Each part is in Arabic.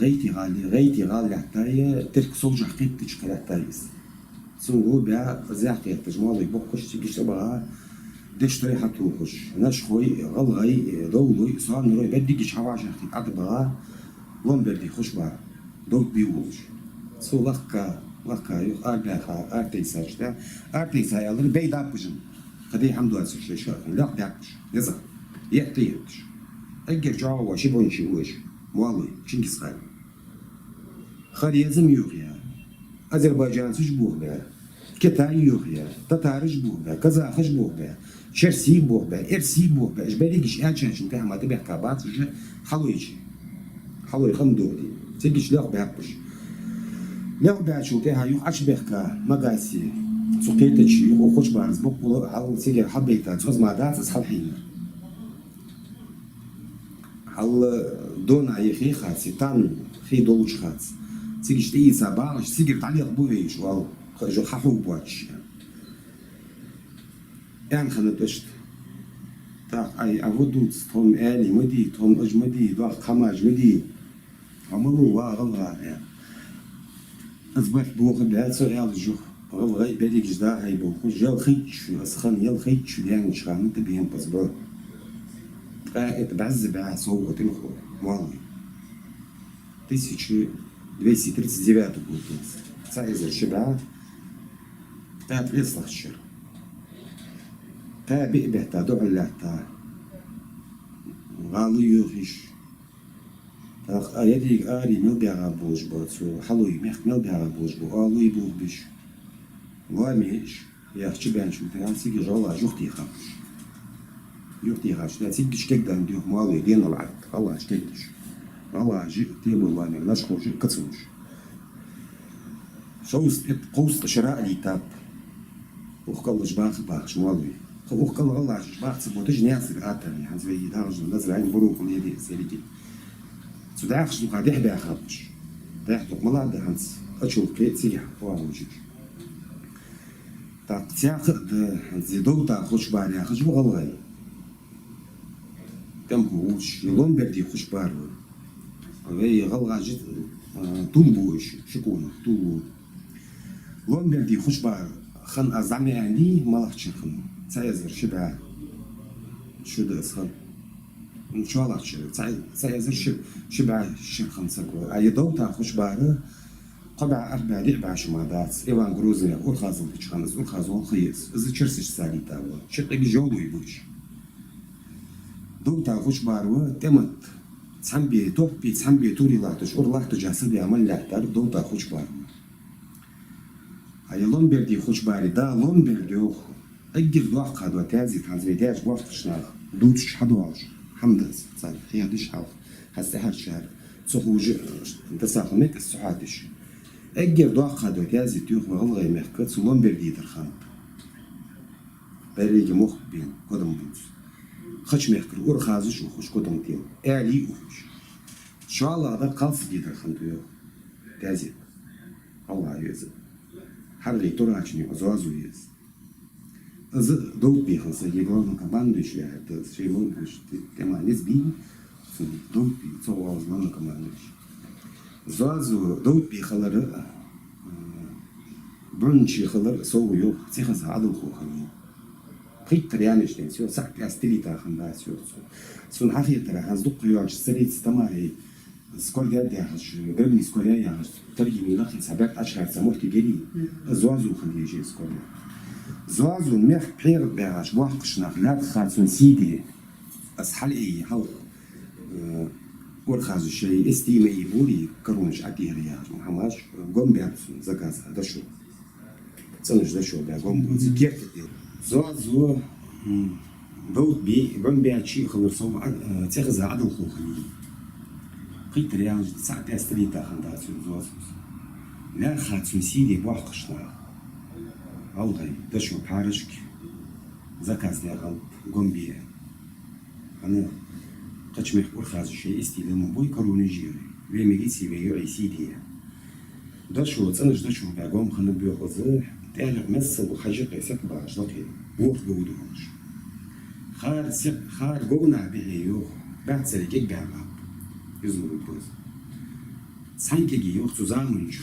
غيتي غالي حتى ترك صوج حقيقة تشكل حتى يس سوغو بيع زاقي تجمالي بوكش تيجي تبغى دش تري حتوخش ناش خوي غلغي دولي صار نروي بدي شحواش حقي أتبغى لون بدي خش بار دول بيوش سو لقى يو أرتيسا يلا بيدا بجن قدي الحمد لله شيء شاكين لا بيعكش يزق يعطيش أجر جوا شبون شويش والله شنكس خال خالي يزم يوخيا أذربيجان سجبوه بها كتاي يوخيا تتار جبوه بها كازاخ جبوه بها شرسي بوه بها إرسي بوه بها جباليش أجن شو تهم تبع كابات حلوي خمدودي تيجيش لا بيعكش لا بعد شو تها يو أشبهك مقاسي سقيت شيء وخش بارز بقول حاول تيجي حبيتها تفوز مع دات أصحاب حين حاول دون أي خي خاص تان خي دوش خاص تيجي تيجي سبعة تيجي تعليق بويش واو جو حفو بواتش يعني خلنا تشت تا أي أودوت توم آلي مدي توم أجمدي دوار خماج مدي عمرو واغلها يعني أصبح بوق بعد سؤال جو غير بالك جدا هاي بوق جا خيتش أسخن يل خيتش يعني شخان تبين بصبر قاعد بعزب على صوت الخو والله 1239 год سايزر شبعة قاعد يصلح الشر قاعد بيقبه دعو الله تا غالي يوخش يديك آري ملبيع بوش باتسو حلوي ميخ ملبيع بوش بو آلوي بوه بيش واميش يخشي بان شو تيان سيجي جولا جوختي خامش يوختي خامش لا سيجي شكيك دان ديوه مالوي دين العرق الله شكيكش الله جي تيبو الله ميغ ناش خوشي كتسوش شوز قوس شراء لي تاب وخقل جباخ باخش مالوي وخقل الله جباخ تسبوتج ناسر آتاني هنز بيجي دارج نزل عين بروك وليدي سيريكي سوداخش نقعد يحبي أخابش تاخدك ملا ده هنس أشوف كي تسيح واوجي تاخد زيدو تاخش باري أخش بغلغي كم هوش يلون بدي خش بارو وهي غلغة جد طول بوش شكون طول لون بدي خش بار خن أزعمي عندي ملا خن سايزر شبه شو ده اسخن إن شاء الله سيزر شبع خمسة كور أي دوتا خوش باره قبع أربع لعبة شمادات إيوان جروزنا أرخازل بتشخنز أرخازل خيس إذا تشرسش سالي تاوا شقي جولو يبوش دوتا خوش باره تمت تسحبي توبي تسحبي توري لاتش أور لاتو جاسد يعمل لاتر دوتا خوش باره أي لون بردي خوش باره دا لون بردي أجر دوق هذا تازي تازيداش وقت شناخ دوتش حدواش حمد صار هي هادش حاف هالسحر شهر سخوج تساخمك السحاتش أجر دوق هذا تازي تيوخ وغلغي مخكت سلون بردي درخان بريج مخ بين قدم بوس خش مخكر أور خازش وخش قدم تيل آلي وخش شو الله هذا قاص دي درخان تيوخ تازي الله يزن حرلي تراجني أزازو يز از دوت بيخلص يجرون كمان دش يعني تشيلون دش كمان نسبي دوت بي صور زمان كمان دش زازو دوت بيخلر برنشي خلر سو يو تيخز عدو خو خلي قيت تريانش تنسيو ساعة أستري تاخن داسيو سون حقيقة ترى هز دق يوش سريت استماعي سكول جاد ياخش قربني سكول ياخش ترجمي لخي سبعة أشهر سموحتي جري زازو خلي يجي سكول زوازو ميخ بير باش واقش نخلات خالصون سيدي أسحل إيه حاول ورخاز الشيء استيمي بولي كرونش عدي رياض محماش قوم بيعرفون زكاز هذا شو تسنج ده شو بيقوم بزكير كتير زوازو دوت بي قوم بيعشي خلص صوب تأخذ عدو خوخني قيت رياض ساعة أستريتا خنداسون زوازو لا خالصون سيدي واقش نخ أوضي دشو بحارشك زكاز دي غلط قوم بيه أنا قدش ميخبور خاز الشيء استيلام بوي كروني جيري ويمي جيسي بيو أي سيدي دشو تسنج دشو باقوم خنا بيو خزيح تالق مسل وخجق يسك باش لطي وقت قودوش خار قونا بيه يوخ بعد سريكيك بعمل يزمر البوز sanki ki yok zusammen şu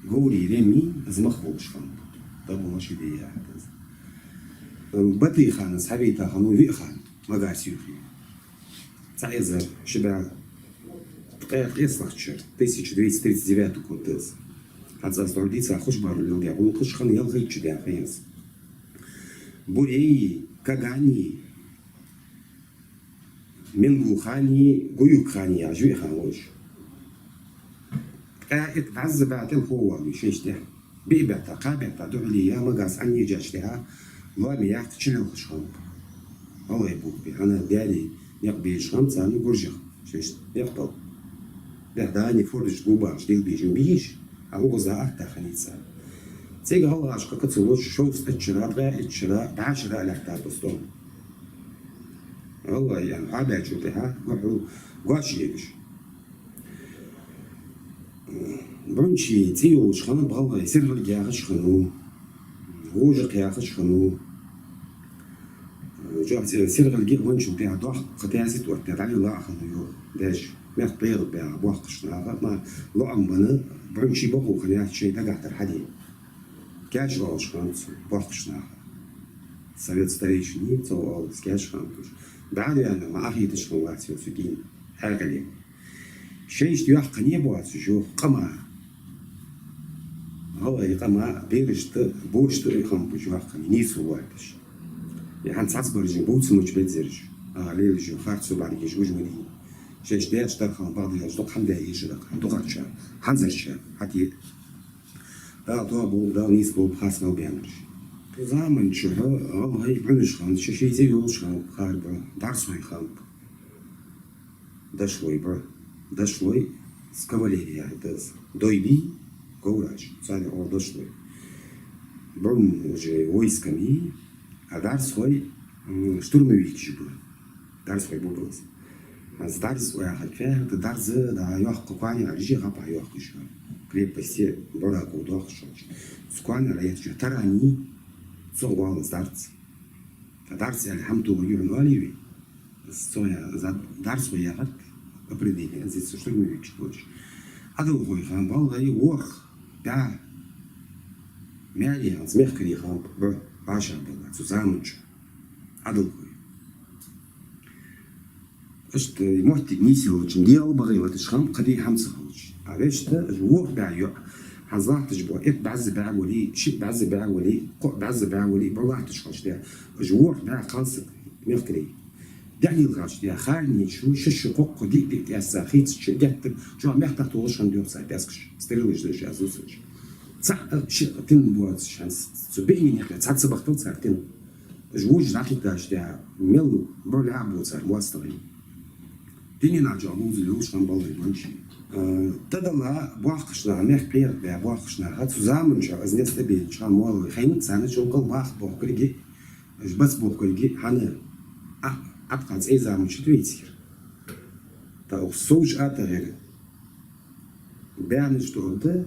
gori remi zmach bolşkan da bu maşı diye ya batı xanı sabita xanı vi xan magasi yuxi Цайзер себя Эслахчер 1239 год. Хазас родиться хушбар люди, он хушхан ялгы чудя фейс. Бурей, Кагани, Мингухани, Гуюкхани, Ажвиханош. قاعد تعذب القوة بشيشته بيبتا قابتا دعليا مقاس عني جاشتها وامي يحت شنو خشخان الله يبوك بي أنا دالي يقبي شخمس أنا قرجخ شيشت يقبل بهداني فرج قوباش ديل بيجي بيجي أهو غزا أكتا خليتسا تيجي الله عشقا كتسوش شوف اتشرا بغا اتشرا بعشرا لحتا بستون والله يعني عابع جوتها وحو قاشي يبش برونشي تيو شخان بغا يسير الجاغ شخانو غوجق ياغ شخانو جاء سير الجاغ وانشو بيع ضح قتازت وقتات علي الله خانو داش ماخ بيض بيع بوقش ما لعم بنا برونشي بغو خليات شي تقعت الحديد كاش راش خانت بوقش совет старейшин цоо скеш хантуш بعد يعني ما أخي تشخن واسي وسكين هالكلام شيء يحق نيبوات شو قما هو يقما بيرشت بوشت يخم بجو حق نيسو واتش يعني ساعات برجع بوتس مش بتزرج عليه جو خارج بعد كيش وجمني شيء ده اشتغل خم بعض يشتغل حمد يعيش ده دوغات شا حنزل شا حتى ده بو ده نيس بو خاص ما بيعملش زمان شو هاي بعنش خان شيء زي يوش خان خارب درس وين خان ده شوي سكافاليريا داز دويبي كوراج صار هو ده شوي برم جي ويسكمي درس شوي شتورمويك جبر درس شوي بوبلز از درس واحد فيه درس ده يحق قاني على غابا يحق شو كريب بس برا كودوخ شو سكوان على يتجه تراني صوغوان درس درس الحمد لله يعنوالي صويا درس وياك определение здесь что мы видим больше а другой хам балгай ور да мяли смехкали хам баша была zusammen а другой что можете не очень делал бы вот шхам قدي حمص خلص عرفت الور بعيو حزات جبوا إيه بعز بعولي شيء بعز بعولي بعز بعولي بالله تشخص ده جور ده خالص مخكري دعني الغاش يا خالني شو قوق دي يا ساخيت شجعت جو محتاج تقولش عندي وصل باسكش ستيرويج ده جازوس صح شيء تن بوات شانس تبيني يا صح صبحت ساعتين جوج ناخذ داش ده ميل برا بوصل واستغي ديني نرجع موز لوش كان بالله يمشي تدلا بوقشنا مخ بير بوقشنا هات zusammen شو از نست بين شان مول خين سنه شو قل باخ بوكريجي بس بوكريجي حنا أبقى زي زمان شو تيصير تا الصوج أتغير بيانش تقولته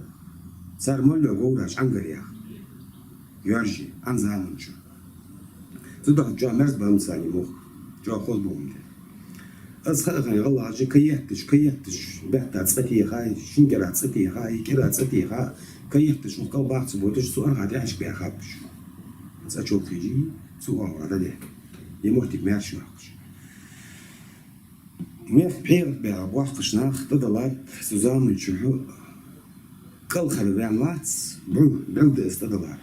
صار مولو جوراش أنجريا يرجع عن زمان شو تبغى جا مرز بامساني مخ جا خود بومله از خلقني والله عجي كيحتش بعد تصتي هاي شنقرات تصتي هاي كذا تصتي هاي كيحتش وقال بعض سبوتش سؤال غادي عايش بيخابش تشوف فيجي سؤال هذا ده يموت بماشي وحش ميخ بير بوحش ناخ تدلات سوزان شو كل خلي بيعملات بعد استدلار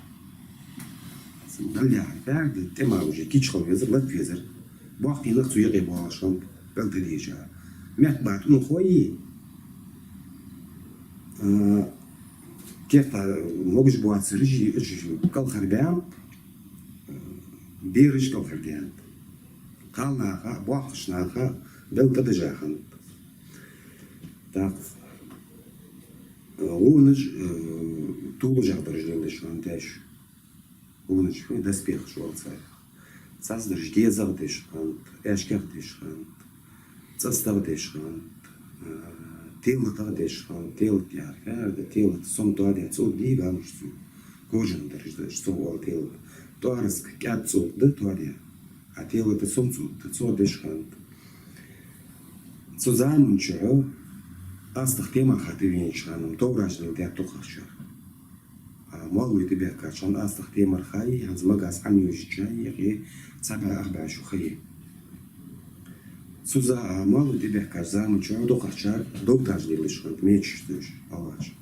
بلع بعد تما وجه كيش خل يزر لا تيزر بوحكي نقص يغي بواشم بعد ليجا ميخ بعد انه خوي كيف موجش بوات سرجي كل خلي بيعم بيرش كل خلي بيعم قالنا بوحش ناخ بل تدجا خان تاق ونج طول جهد رجلين دشان تاش ونج في دسبيخ شو صار صاص درج جيزا دش خان اشكاف دش خان صاص تاع دش خان تيل تاع دش خان تيل يا هذا تيل سوم تو هذا تو دي غامش سو كوجن درج دش سو تيل توارس كات سو ده تو هذا اتيل تسوم تو دش خان zusammen schon астық тема хатывен шаным, товражный дя тухарча. Малый тебе качан астық темар хай, азмагас амюжча, яги цаба ахбашу хай. Суза малый тебе качзам, чё тухарча, довдажный лишь меч, алаш.